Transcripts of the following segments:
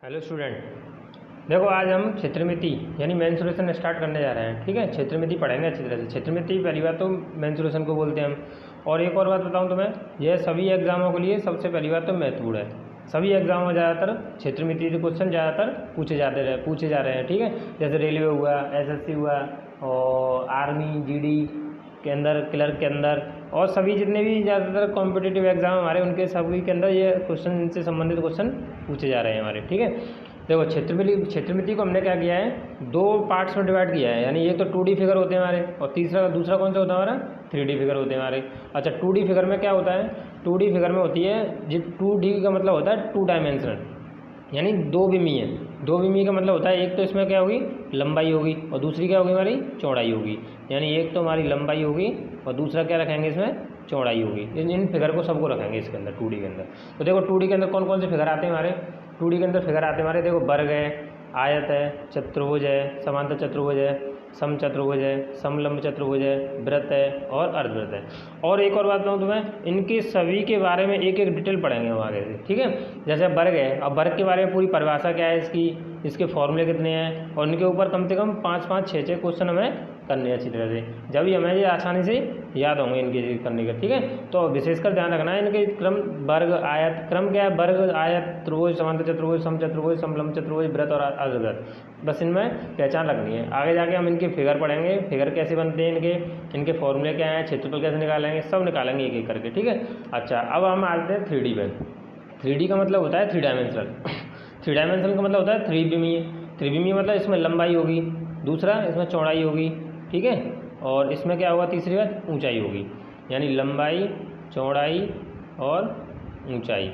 Hello student, देखो आज हम क्षेत्रमिति यानी मेंसुरेशन स्टार्ट करने जा रहे हैं। ठीक है, क्षेत्रमिति पढ़ेंगे अच्छी तरह से। क्षेत्रमिति पहली बात तो मेंसुरेशन को बोलते हैं हम। और एक और बात बताऊं तुम्हें, यह सभी एग्जामों के लिए सबसे पहली बात तो महत्वपूर्ण है। सभी एग्जामों में ज़्यादातर क्षेत्रमिति के क्वेश्चन ज़्यादातर पूछे जा रहे हैं। ठीक है, जैसे रेलवे हुआ, एसएससी हुआ, और आर्मी, जीडी के अंदर, क्लर्क के अंदर, और सभी जितने भी ज़्यादातर कॉम्पिटिटिव एग्जाम हमारे, उनके सभी के अंदर ये क्वेश्चन, इनसे संबंधित क्वेश्चन पूछे जा रहे हैं हमारे। ठीक है, देखो क्षेत्रमिति को हमने क्या किया है, दो पार्ट्स में डिवाइड किया है। यानी एक तो 2D फिगर होते हैं हमारे, और दूसरा कौन सा होता है हमारा, 3D फिगर होते हैं हमारे। अच्छा, 2D फिगर में क्या होता है, 2D फिगर में होती है, 2D का मतलब होता है 2 डायमेंशनल, यानी दो विमीय। दो विमीय का मतलब होता है, एक तो इसमें क्या होगी, लंबाई होगी, और दूसरी क्या होगी, हमारी चौड़ाई होगी। यानी एक तो हमारी लंबाई होगी और दूसरा क्या रखेंगे, इसमें चौड़ाई होगी। इन फिगर को सबको रखेंगे इसके अंदर, 2D के अंदर। तो देखो 2D के अंदर कौन कौन से फिगर आते हैं हमारे, 2D के अंदर फिगर आते हैं हमारे, देखो वर्ग है, आयत है, चतुर्भुज है, समांतर चतुर्भुज है, समचतुर्भुज है, समलंब चतुर्भुज है, वृत्त है और अर्धवृत्त है। और एक और बात बताऊँ तुम्हें, इनके सभी के बारे में एक एक डिटेल पढ़ेंगे हम आगे से। ठीक है, जैसे वर्ग है, अब वर्ग के बारे में पूरी परिभाषा क्या है इसकी, इसके फॉर्मूले कितने हैं, और इनके ऊपर कम से कम 5-5, 6-6 क्वेश्चन हमें करने हैं अच्छी तरह से, जब भी हमें ये आसानी से याद होंगे इनके करने के। ठीक है, तो विशेषकर ध्यान रखना है इनके क्रम, वर्ग, आयत, क्रम क्या है, वर्ग, आयत, त्रिभुज, समांतर चतुर्भुज, समचतुर्भुज, समलंब चतुर्भुज, वृत्त और अर्धवृत्त, बस इनमें पहचान रखनी है। आगे जाके हम इनके फिगर पढ़ेंगे, फिगर कैसे बनते हैं, इनके फॉर्मूले क्या हैं, क्षेत्रफल कैसे निकालेंगे, सब निकालेंगे एक एक करके। ठीक है, अच्छा अब हम आते हैं 3D पे। 3D का मतलब होता है 3 डायमेंशनल। 3 डायमेंशनल का मतलब होता है त्रिविमीय। त्रिविमीय मतलब इसमें लंबाई होगी, दूसरा इसमें चौड़ाई होगी। ठीक है, और इसमें क्या होगा, तीसरी बात ऊंचाई होगी। यानी लंबाई, चौड़ाई और ऊंचाई,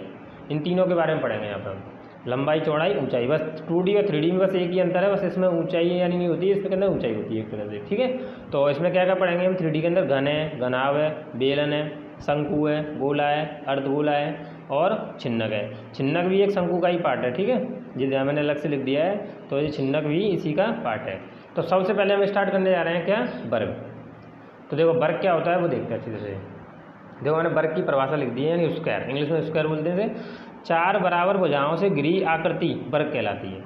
इन तीनों के बारे में पढ़ेंगे यहाँ पर हम। लंबाई, चौड़ाई, ऊंचाई, बस 2D और 3D में बस एक ही अंतर है, बस इसमें ऊंचाई यानी नहीं होती है, इसके अंदर ऊंचाई होती है एक तरह से। ठीक है, तो इसमें क्या क्या पढ़ेंगे हम 3D के अंदर, घन है, घनाभ है, बेलन है, शंकु है, गोला है, अर्धगोला है और छिन्नक है। छिन्नक भी एक शंकु का ही पार्ट है। ठीक है, जिसे मैंने अलग से लिख दिया है, तो ये छिन्नक भी इसी का पार्ट है। तो सबसे पहले हम स्टार्ट करने जा रहे हैं क्या, वर्ग। तो देखो वर्ग क्या होता है वो देखते हैं अच्छी तरह से। देखो मैंने वर्ग की परिभाषा लिख दी है, यानी स्क्वायर, इंग्लिश में स्क्वायर बोलते हैं। 4 बराबर भुजाओं से घिरी आकृति वर्ग कहलाती है।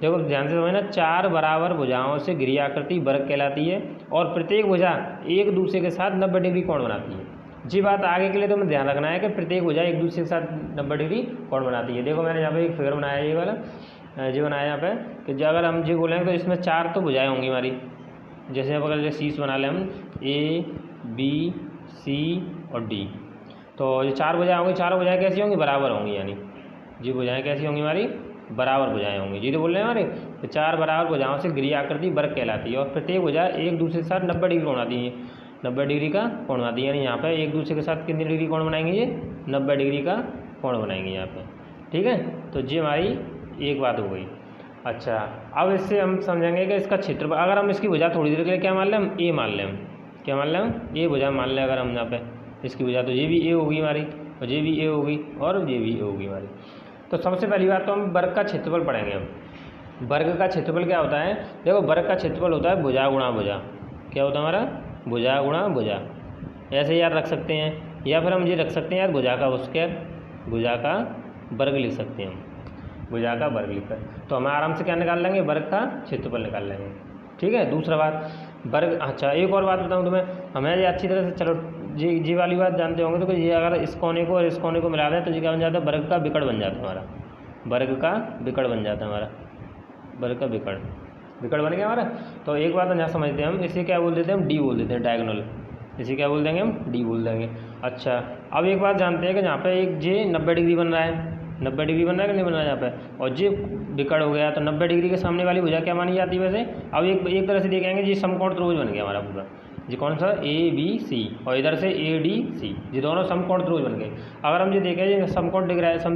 देखो ध्यान से समझना, 4 बराबर भुजाओं से घिरी आकृति वर्ग कहलाती है, और प्रत्येक भुजा एक दूसरे के साथ 90 डिग्री कोण बनाती है। जी बात आगे के लिए तो हमें ध्यान रखना है कि प्रत्येक भुजा एक दूसरे के साथ 90 डिग्री कोण बनाती है। देखो मैंने यहाँ पे एक फिगर बनाया है, ये वाला जो बनाया यहाँ पे, कि अगर हम जी बोलेंगे तो इसमें 4 तो भुजाएं होंगी हमारी। जैसे अब अगर शीर्ष बना लें हम, A, B, C और D, तो ये 4 भुजाएं होंगी। चारों भुजाएं कैसी होंगी, बराबर होंगी। यानी जी भुजाएं कैसी होंगी हमारी, बराबर भुजाएं होंगी। जी तो बोल रहे हैं हमारे, तो 4 बराबर भुजाओं से घिरी आकृति वर्ग कहलाती है, और प्रत्येक भुजा एक दूसरे के साथ 90 डिग्री कोण बनाती है। 90 डिग्री का कोण बनाती है, यानी यहाँ पे एक दूसरे के साथ कितनी डिग्री कोण बनाएंगे, ये 90 डिग्री का कोण बनाएंगे यहाँ पे। ठीक है, तो ये हमारी एक बात हो गई। अच्छा, अब इससे हम समझेंगे कि इसका क्षेत्रफल, अगर हम इसकी भुजा थोड़ी देर के लिए क्या मान लें, हम A मान लें। हम क्या मान लें, हम A भुजा मान लें अगर हम यहाँ पे इसकी भुजा, तो ये भी A होगी हमारी, और ये भी A होगी, और ये भी A होगी हमारी। तो सबसे पहली बात तो हम वर्ग का क्षेत्रफल पढ़ेंगे। हम वर्ग का क्षेत्रफल क्या होता है, देखो वर्ग का क्षेत्रफल होता है भुजा गुणा भुजा। क्या होता है हमारा, भुजा गुणा भुजा। ऐसे याद रख सकते हैं, या फिर हम ये रख सकते हैं यार, भुजा का स्क्वायर, भुजा का वर्ग लिख सकते हैं हम, भुजा का वर्ग लिखकर। तो हम आराम से क्या निकाल लेंगे, वर्ग का क्षेत्रफल निकाल लेंगे। ठीक है, दूसरा बात वर्ग। अच्छा एक और बात बताऊं तुम्हें, हमें ये अच्छी तरह से, चलो जी वाली बात जानते होंगे, तो ये अगर इस कोने को और इस कोने को मिला दें तो ये क्या बन जाता है, वर्ग का विकर्ण बन जाता है हमारा। वर्ग का विकर्ण बन जाता है हमारा, वर्ग का विकर्ण बन गया हमारा। तो एक बात यहाँ समझते हैं हम, इसे क्या बोल देते हैं, हम D बोल देते हैं, डायगोनल। इसे क्या बोल देंगे, हम D बोल देंगे। अच्छा अब एक बात जानते हैं कि यहाँ पे एक जे 90 डिग्री बन रहा है, 90 डिग्री बन रहा है कि नहीं बन रहा है यहाँ पे, और जे विकर्ण हो गया, तो 90 डिग्री के सामने वाली भुजा क्या मानी जाती है वैसे। अब एक तरह से देखेंगे, जी समकोण त्रिभुज बन गया हमारा पूरा, जी कौन सा, ABC, और इधर से ADC, ये दोनों समकोण त्रिभुज बन गए। अगर हम ये देखें, ये समकोण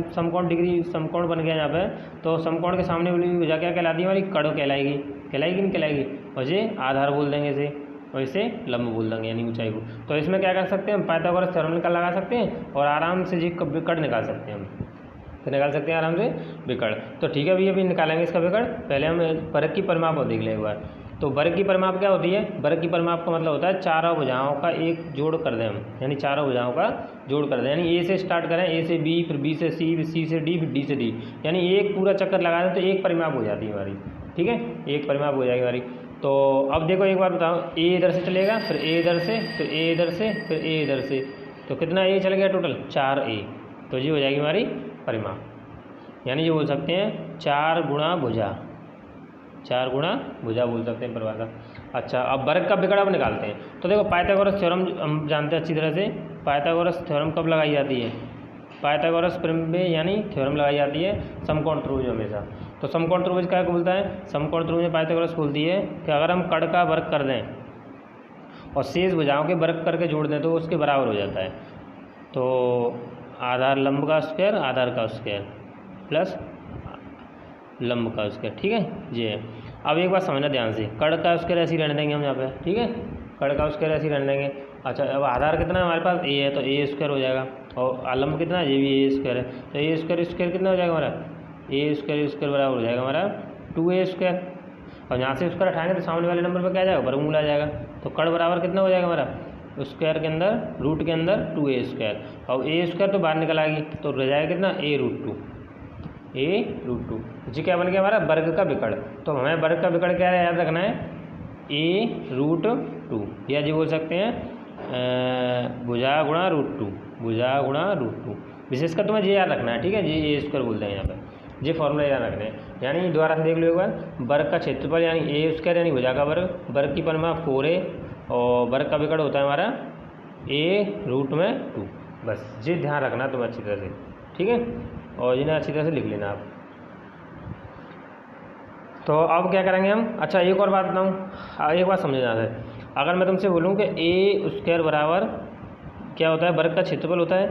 समकोण बन गया यहाँ पे, तो समकोण के सामने वाली भुजा क्या कहलाती है हमारी, कड़ कहलाएगी कि नहीं कहलाएगी, और ये आधार बोल देंगे इसे, और इसे लंब बोल देंगे यानी ऊंचाई को। तो इसमें क्या कर सकते हैं, हम पाइथागोरस थ्योरम का लगा सकते हैं, और आराम से जी विकर्ण निकाल सकते हैं हम, तो निकाल सकते हैं आराम से विकर्ण। तो ठीक है, अभी निकालेंगे इसका विकर्ण। पहले हम वर्ग की परिमाप देख लें एक बार। तो वर्ग की परिमाप क्या होती है? वर्ग की परिमाप का मतलब होता है चारों भुजाओं का एक जोड़ कर दें हम, यानी चारों भुजाओं का जोड़ कर दें, यानी ए से स्टार्ट करें, ए से बी, फिर बी से सी, फिर सी से डी, फिर डी से डी, यानी एक पूरा चक्कर लगा दें तो एक परिमाप हो जाती है हमारी। ठीक है, एक परिमाप हो जाएगी हमारी। तो अब देखो एक बार बताओ, ए इधर से चलेगा, फिर ए इधर से, फिर ए इधर से, फिर ए इधर से, तो कितना ए चल गया टोटल? 4a। तो ये हो जाएगी हमारी परिमाप, यानी ये बोल सकते हैं 4 गुणा भुजा, 4 गुणा भुजा बोल सकते हैं परिभाषा। अच्छा, अब वर्ग का विकर्ण अब निकालते हैं। तो देखो पाइथागोरस थ्योरम हम जानते हैं अच्छी तरह से। पाइथागोरस थ्योरम कब लगाई जाती है? पाइथागोरस प्रमेय यानी थ्योरम लगाई जाती है समकोण त्रिभुज हमेशा। तो समकोण त्रिभुज क्या बोलता है? समकोण त्रिभुज में पाइथागोरस बोलती है कि अगर हम कर्ण का वर्ग कर दें और शेष भुजाओं के वर्ग करके जोड़ दें तो उसके बराबर हो जाता है। तो आधार लंब का स्क्वायर, आधार का स्क्वायर प्लस लंब का स्क्वायर। ठीक है, ये है। अब एक बात समझना ध्यान से, कर्ण का स्क्वायर ऐसे ही रहने देंगे हम यहाँ पे। ठीक है, कर्ण का स्क्वायर ऐसे ही रहने देंगे। अच्छा, अब आधार कितना है हमारे पास? ए है, तो ए स्क्वायर हो जाएगा, और लंब कितना है? ये भी ए स्क्वायर है, तो ए स्क्वायर स्क्वायर कितना हो जाएगा हमारा? ए स्क्वायर स्क्वायर बराबर हो जाएगा हमारा 2a स्क्वायर, और यहाँ से स्क्वायर हटाएंगे तो सामने वाले नंबर पर क्या आ जाएगा? वर्गमूल आ जाएगा। तो कर्ण बराबर कितना हो जाएगा हमारा? स्क्वायर के अंदर, रूट के अंदर 2a स्क्वायर, और ए स्क्वायर तो बाहर निकल आएगी, तो रह जाएगा कितना? a√2, a√2। जी क्या बन गया हमारा? वर्ग का विकर्ण। तो हमें वर्ग का विकर्ण क्या याद रखना है? a√2, या जी बोल सकते हैं भुजा गुणा √2, भुजा गुणा √2। विशेषकर तुम्हें ये याद रखना है। ठीक है, जी ए स्क्वायर बोलते हैं यहाँ पे, ये फॉर्मूला याद रखना है। यानी दोबारा से देख लो एक बार, वर्ग का क्षेत्रफल यानी ए स्क्वायर यानी भुजा का वर्ग, वर्ग की परिमाप 4a, और वर्ग का विकर्ण होता है हमारा a√2। बस ये ध्यान रखना तुम अच्छी तरह से। ठीक है, और जिन्हें अच्छी तरह से लिख लेना आप। तो अब क्या करेंगे हम? अच्छा, एक और बात बताऊँ, एक बात समझना है। अगर मैं तुमसे बोलूँ कि ए स्क्वायर बराबर क्या होता है? वर्ग का क्षेत्रफल होता है,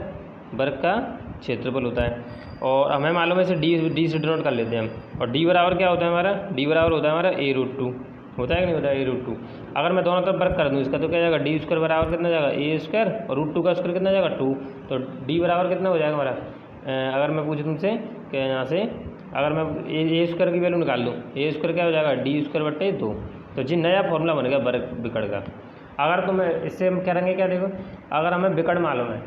वर्ग का क्षेत्रफल होता है, और हमें मालूम है इसे डी से डिनोट कर लेते हैं हम। और डी बराबर क्या होता है हमारा? डी बराबर होता है हमारा a√2, होता है कि नहीं होता है? a√2। अगर मैं दोनों तरफ वर्ग कर दूँ इसका तो क्या जाएगा? डी स्क्वायर बराबर कितना जाएगा? a स्क्वायर, और √2 का स्क्वायर कितना जाएगा? 2। तो डी बराबर कितना हो जाएगा हमारा? अगर मैं पूछूँ तुमसे कि यहाँ से अगर मैं ए स्क्वायर की वैल्यू निकाल लूँ, ए स्क्वायर क्या हो जाएगा? डी स्क्वायर बटे 2। तो जी नया फॉर्मूला बन गया वर्ग विकर्ण का। अगर तुम्हें इससे हम करेंगे क्या, देखो अगर हमें विकर्ण मालूम है,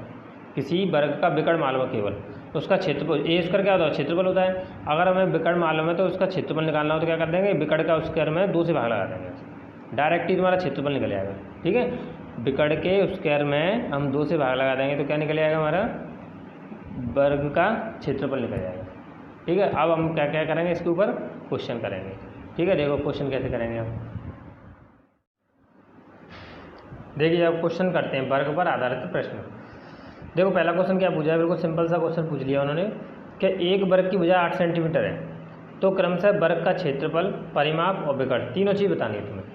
किसी वर्ग का विकर्ण मालूम है केवल, तो उसका क्षेत्रफल, ए स्क्वायर क्या होता है? क्षेत्रफल होता है। अगर हमें विकर्ण मालूम है तो उसका क्षेत्रफल निकालना हो तो क्या कर देंगे? विकर्ण का स्क्वायर में 2 से भाग लगा देंगे, डायरेक्ट ही तुम्हारा क्षेत्रफल निकल जाएगा। ठीक है, विकर्ण के स्क्वायर में हम 2 से भाग लगा देंगे तो क्या निकल जाएगा हमारा? वर्ग का क्षेत्रफल निकल जाएगा। ठीक है, अब हम क्या क्या करेंगे? इसके ऊपर क्वेश्चन करेंगे। ठीक है, देखो क्वेश्चन कैसे करेंगे हम। देखिए, अब क्वेश्चन करते हैं वर्ग पर आधारित प्रश्न। देखो पहला क्वेश्चन क्या पूछा है? बिल्कुल सिंपल सा क्वेश्चन पूछ लिया उन्होंने कि एक वर्ग की भुजा 8 सेंटीमीटर है, तो क्रमशः वर्ग का क्षेत्रफल, परिमाप और विकर्ण तीनों चीज़ बतानी है तुम्हें।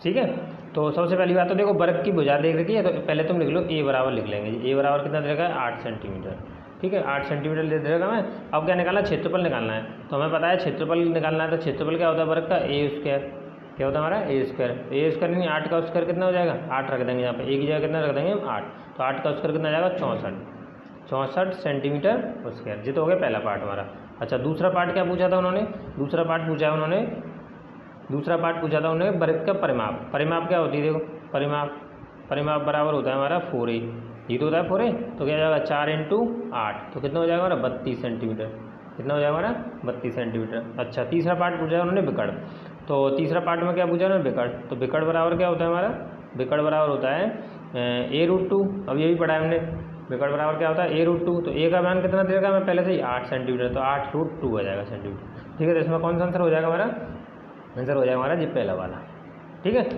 ठीक है, तो सबसे पहली बात तो देखो वर्ग की भुजा देख रखी है, तो पहले तुम लिख लो ए बराबर लिख लेंगे। ए बराबर कितना दे रखा है? 8 सेंटीमीटर। ठीक है, 8 सेंटीमीटर दे देगा हमें। अब क्या निकालना है? क्षेत्रफल निकालना है। तो हमें पता है क्षेत्रफल निकालना है, तो क्षेत्रफल क्या होता है वर्ग का? ए स्क्वायर। क्या होता है हमारा? ए स्क्वायर। ए स्क्वायर नहीं, 8 का स्क्वायर कितना हो जाएगा? 8 रख देंगे यहाँ पे, एक ही जगह कितना रख देंगे हम? 8। तो 8 का स्क्वायर कितना जाएगा? 64 सेंटीमीटर स्क्वायर। ये तो हो गया पहला पार्ट हमारा। अच्छा, दूसरा पार्ट क्या पूछा था उन्होंने? दूसरा पार्ट पूछा था उन्होंने वर्ग का परिमाप। परिमाप क्या होती है? देखो परिमाप बराबर होता है हमारा 4a। ये तो होता है 4a, तो क्या जाएगा? 4 × 8, तो कितना हो जाएगा हमारा? 32 सेंटीमीटर। कितना हो जाएगा हमारा? 32 सेंटीमीटर। अच्छा, तीसरा पार्ट पूछा है उन्होंने विकर्ण। तो तीसरा पार्ट में क्या पूछा उन्होंने? विकर्ण। तो विकर्ण बराबर क्या होता है हमारा? विकर्ण बराबर होता है a√2। अब ये भी पढ़ा है हमने। विकर्ण बराबर क्या होता है? a√2। तो a का मान कितना दे रखा है हमें पहले से ही? 8 सेंटीमीटर। तो 8√2 हो जाएगा सेंटीमीटर। ठीक है, तो इसमें कौन सा आंसर हो जाएगा हमारा? आंसर हो जाएगा हमारा जी पहला वाला। ठीक है,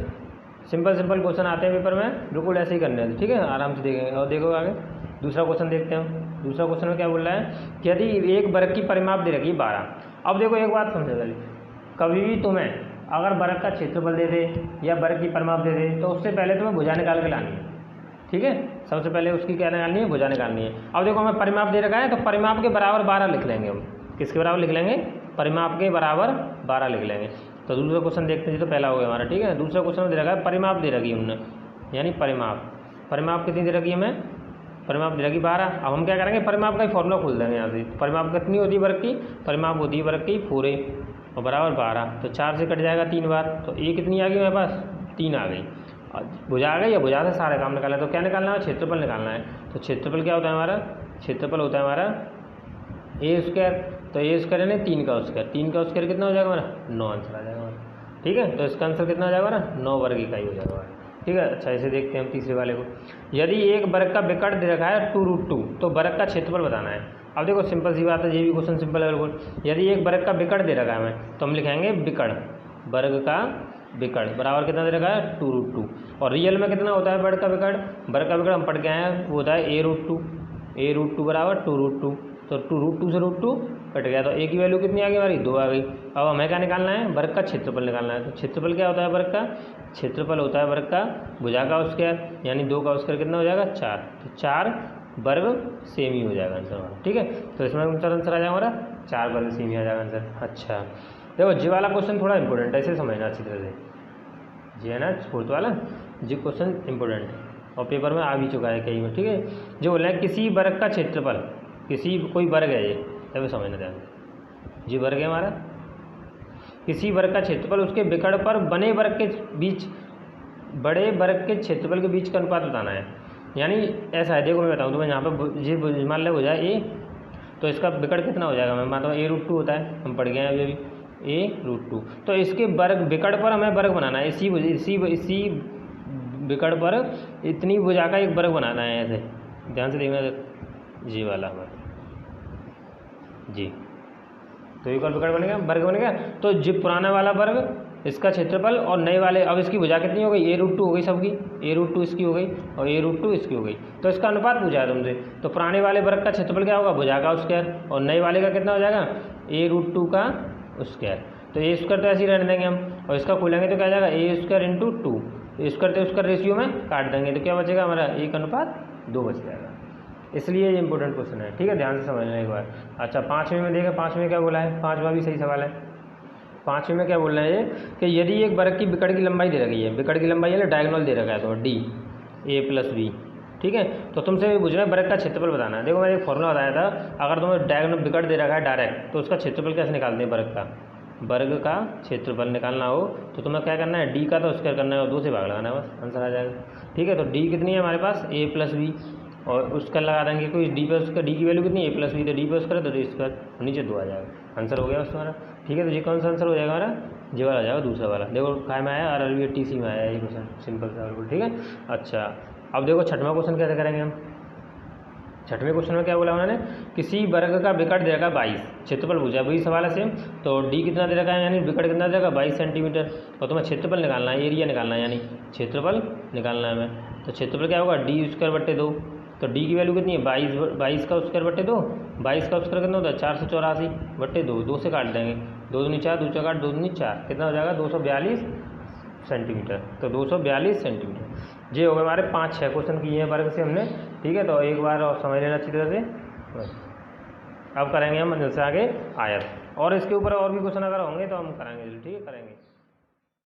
सिंपल क्वेश्चन आते हैं पेपर में, बिल्कुल ऐसे ही करने हैं। ठीक है, आराम से देखेंगे। और देखो आगे दूसरा क्वेश्चन देखते हैं। दूसरा क्वेश्चन में क्या बोल रहा है कि यदि एक वर्ग की परिमाप दे रखी है 12। अब देखो एक बात समझो पहले, कभी भी तुम्हें अगर वर्ग का क्षेत्रफल दे दे या वर्ग की परिमाप दे दे तो उससे पहले तुम्हें भुजा निकाल के लानी है। ठीक है, सबसे पहले उसकी क्या निकालनी है? भुजा निकालनी है। अब देखो हमें परिमाप दे रखा है, तो परिमाप के बराबर 12 लिख लेंगे हम। किसके बराबर लिख लेंगे? परिमाप के बराबर 12 लिख लेंगे। तो दूसरा क्वेश्चन देखते हैं, तो पहला हो गया हमारा। ठीक है, दूसरा क्वेश्चन दे रखा है परिमाप दे रखी है हमने, यानी परिमाप कितनी दे रखी है हमें? परिमाप दे रखी 12। अब हम क्या करेंगे? परिमाप का ही फॉर्मूला खोल देंगे यहाँ से। परिमाप कितनी होती है वर्ग की? परिमाप होती है वर्ग की 4a। और बराबर 12, तो 4 से कट जाएगा 3 बार, तो ए कितनी आ गई मेरे पास, 3 आ गई। भुजा आ गई या भुजा से सारे काम निकालना है, तो क्या निकालना है, क्षेत्रफल निकालना है। तो क्षेत्रफल क्या होता है हमारा, क्षेत्रफल होता है हमारा ए स्क्वायर, तो ए स्क्वायर यानी 3 का स्क्वायर, 3 का स्क्वायर कितना हो जाएगा हमारा, 9 आंसर आ जाएगा हमारा। ठीक है, तो इसका आंसर कितना हो जाएगा हमारा, 9 वर्ग इकाई हो जाएगा हमारा। ठीक है, अच्छा इसे देखते हैं हम तीसरे वाले को। यदि एक वर्ग का विकर्ण दे रखा है 2√2, तो वर्ग का क्षेत्रफल बताना है। अब देखो सिंपल सी बात है, ये भी क्वेश्चन सिंपल है बिल्कुल। यदि एक वर्ग का विकर्ण दे रखा है हमें, तो हम लिखेंगे विकर्ण, वर्ग का विकर्ण बराबर कितना दे रखा है, 2√2। और रियल में कितना होता है वर्ग का विकर्ण, वर्ग का विकर्ण हम पढ़ के आए हैं, वो होता है a√2, a√2 बराबर 2√2, तो 2√2 से √2 कट गया, तो a की वैल्यू कितनी आ गई हमारी, 2 आ गई। अब हमें क्या निकालना है, वर्ग का क्षेत्रफल निकालना है। तो क्षेत्रफल क्या होता है, वर्ग का क्षेत्रफल होता है वर्ग का भुजा का स्क्वायर, यानी 2 का स्क्वायर कितना हो जाएगा, 4, तो 4 वर्ग सेम ही हो जाएगा आंसर हमारा। ठीक है, तो इसमें आंसर आ जाएगा हमारा 4 वर्ग सेम ही आ जाएगा आंसर। अच्छा देखो जी वाला क्वेश्चन थोड़ा इंपॉर्टेंट है, इसे समझना अच्छी तरह से, जी है ना, फोर्थ वाला जी क्वेश्चन इंपॉर्टेंट है और पेपर में आ भी चुका है कई में। ठीक है, जो बोला है किसी वर्ग का क्षेत्रफल, किसी कोई वर्ग है ये, तभी समझना ध्यान, जी वर्ग है हमारा, किसी वर्ग का क्षेत्रफल उसके विकर्ण पर बने वर्ग के बीच, बड़े वर्ग के क्षेत्रफल के बीच का अनुपात बताना है। यानी ऐसा है, देखो मैं बताऊँ तो मैं यहाँ पर जी मान ले हो जाए ए, तो इसका विकर्ण कितना हो जाएगा, मैं मानता हूँ a√2 होता है, हम पढ़ गए हैं अभी a√2, तो इसके वर्ग विकर्ण पर हमें वर्ग बनाना है, इसी विकर्ण पर इतनी भुजा का एक वर्ग बनाना है। ऐसे ध्यान से देखना, जी वाला हमारा जी, तो एक और विकर्ण बनेगा, वर्ग बनेगा, तो जी पुराना वाला वर्ग इसका क्षेत्रफल और नए वाले, अब इसकी भुजा कितनी हो गई, a√2 हो गई सबकी, a√2 इसकी हो गई और a√2 इसकी हो गई, तो इसका अनुपात पूछा है तुमसे। तो पुराने वाले वर्ग का क्षेत्रफल क्या होगा, भुजा का स्क्वायर, और नए वाले का कितना हो जाएगा, a√2 का स्क्वायर, तो a स्क्वायर तो ऐसे ही रहने देंगे हम, और इसका खोलेंगे तो क्या जाएगा, a स्क्वायर इंटू 2, स्क्वायर तो स्क्वायर रेशियो में काट देंगे, तो क्या बचेगा हमारा 1:2 बच जाएगा। इसलिए ये इंपॉर्टेंट क्वेश्चन है। ठीक है, ध्यान से समझना एक बार। अच्छा 5वें में देखा, 5वें में क्या बोला है, 5वां भी सही सवाल है। 5वें में क्या बोल रहे हैं ये कि यदि एक वर्ग की विकर्ण की लंबाई दे रखी है, विकर्ण की लंबाई है ना, डायगोनल दे रखा है, तो d a+b, ठीक है, तो तुमसे पूछ रहे हैं वर्ग का क्षेत्रफल बताना है। देखो मैंने एक फॉर्मूला बताया था, अगर तुम्हें डायगोनल विकर्ण दे रखा है डायरेक्ट, तो उसका क्षेत्रफल कैसे निकालते हैं, वर्ग का क्षेत्रफल निकालना हो तो तुम्हें क्या करना है, d का तो स्क्वायर करना है और 2 से भाग लगाना है, बस आंसर आ जाएगा। ठीक है, तो d कितनी है हमारे पास, a+b, और उसका लगा देंगे कोई d पे, उसका d की वैल्यू कितनी है, a+b, तो d पे स्क्वायर तो d स्क्वायर, नीचे 2 आ जाएगा, आंसर हो गया बस हमारा। ठीक है, तो ये कौन सा आंसर हो जाएगा हमारा, जी वाला आ जाएगा, दूसरा वाला। देखो काय में आया, RRB TC में आया ये क्वेश्चन, सिंपल सा बिल्कुल। ठीक है, अच्छा अब देखो 6वां क्वेश्चन कैसे करेंगे हम। 6वें क्वेश्चन में क्या बोला उन्होंने, किसी वर्ग का विकर्ण दे रखा 22, क्षेत्रफल पूछा, वही सवाल है सेम, तो d कितना दे रखा है, यानी विकर्ण कितना दे रखा है, 22 सेंटीमीटर, और तुम्हें क्षेत्रफल निकालना है, एरिया निकालना है, यानी क्षेत्रफल निकालना है हमें। तो क्षेत्रफल क्या होगा, d स्क्वायर बट्टे 2, तो d की वैल्यू कितनी है, 22 का स्क्वायर बट्टे 2, 22 का स्क्वायर कितना होता है, 484 बट्टे 2, 2 से काट देंगे, 2 दूनी 4, 2 4 2 दूनी 4, कितना हो जाएगा 242 सेंटीमीटर, तो 242 सेंटीमीटर। ये हो गए हमारे 5-6 क्वेश्चन किए हैं वर्ग से हमने। ठीक है, तो एक बार और समझ लेना अच्छी तरह से। अब करेंगे हम से आगे आयत, और इसके ऊपर और भी क्वेश्चन अगर होंगे तो हम करेंगे, ठीक है करेंगे।